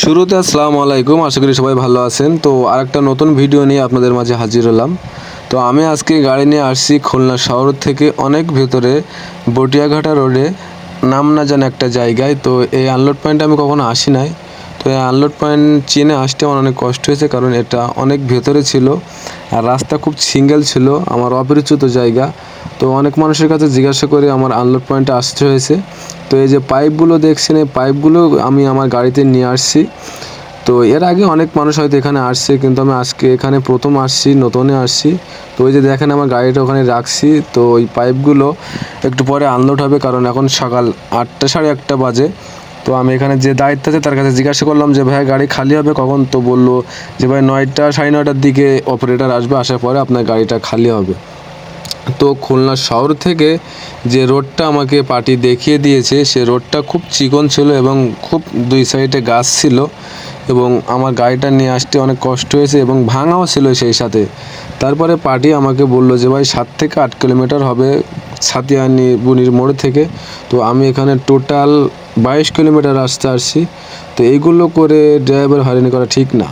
শুরুতে আসসালামু আলাইকুম, আশা করি সবাই ভালো আছেন। তো আরেকটা নতুন ভিডিও নিয়ে আপনাদের মাঝে হাজির হলাম। তো আমি আজকে গাড়ি নিয়ে আসছি খুলনা শহর থেকে অনেক ভেতরে বটিয়াঘাটা রোডে, নাম না জানা একটা জায়গায়। তো এই আনলোড পয়েন্টে আমি কখনো আসি নাই। তো এই আনলোড পয়েন্ট চিনে আসতে আমার অনেক কষ্ট হয়েছে, কারণ এটা অনেক ভেতরে ছিল আর রাস্তা খুব সিঙ্গেল ছিল, আমার অপরিচিত জায়গা। তো অনেক মানুষের কাছে জিজ্ঞাসা করে আমার আনলোড পয়েন্টে আসতে হয়েছে। তো এই যে পাইপগুলো দেখছেন, এই পাইপগুলো আমি আমার গাড়িতে নিয়ে আসছি। তো এর আগে অনেক মানুষ হয়তো এখানে আসছে, কিন্তু আমি আজকে এখানে প্রথম আসছি, নতুনে আসছি। তো ওই যে দেখেন আমার গাড়িটা ওখানে রাখছি। তো ওই পাইপগুলো একটু পরে আনলোড হবে, কারণ এখন সকাল 8টা, সাড়ে 8টা বাজে। তো আমি এখানে যে দায়িত্ব আছে তার কাছে জিজ্ঞাসা করলাম যে ভাই গাড়ি খালি হবে কখন। তো বললো যে ভাই 9টা, সাড়ে 9টার দিকে অপারেটর আসবে, আসার পরে আপনার গাড়িটা খালি হবে। তো খুলনা শহর থেকে যে রোডটা আমাকে পার্টি দেখিয়ে দিয়েছে, সে রোডটা খুব চিকন ছিল এবং খুব দুই সাইডে গাছ ছিল, এবং আমার গাড়িটা নিয়ে আসতে অনেক কষ্ট হয়েছে এবং ভাঙাও ছিল সেই সাথে। তারপরে পার্টি আমাকে বললো যে ভাই 7 থেকে 8 কিলোমিটার হবে ছাতিয়ানি বুনির মোড় থেকে। তো আমি এখানে টোটাল 22 কিলোমিটার রাস্তা আসছি। তো এইগুলো করে ড্রাইভার হয়রানি করা ঠিক না।